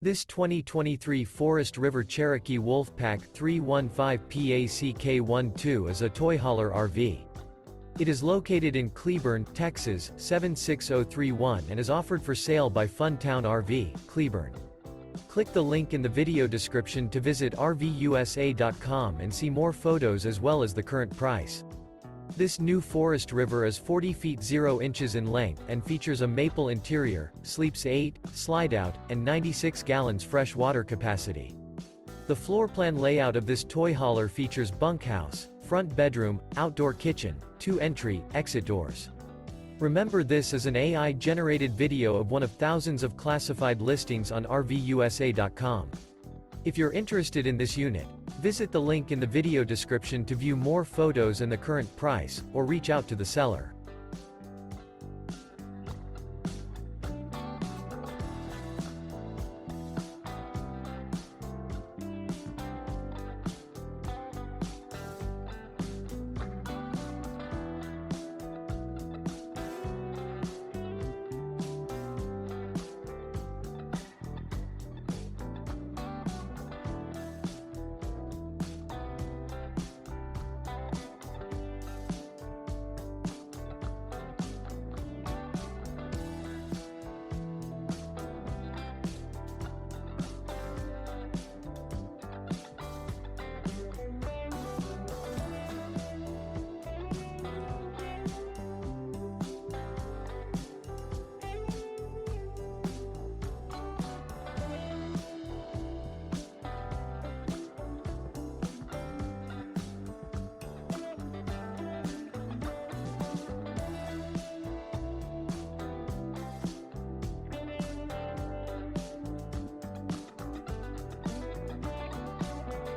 This 2023 Forest River Cherokee Wolfpack 315 PACK12 is a toy hauler RV. It is located in Cleburne, Texas 76031 and is offered for sale by Funtown RV, Cleburne. Click the link in the video description to visit RVUSA.com and see more photos as well as the current price. This new Forest River is 40 feet 0 inches in length and features a maple interior, sleeps 8, Slideout, and 96 gallons fresh water capacity. The floor plan layout of this toy hauler features bunkhouse, front bedroom, outdoor kitchen, 2 entry, exit doors. Remember, this is an AI-generated video of one of thousands of classified listings on RVUSA.com. If you're interested in this unit, visit the link in the video description to view more photos and the current price, or reach out to the seller.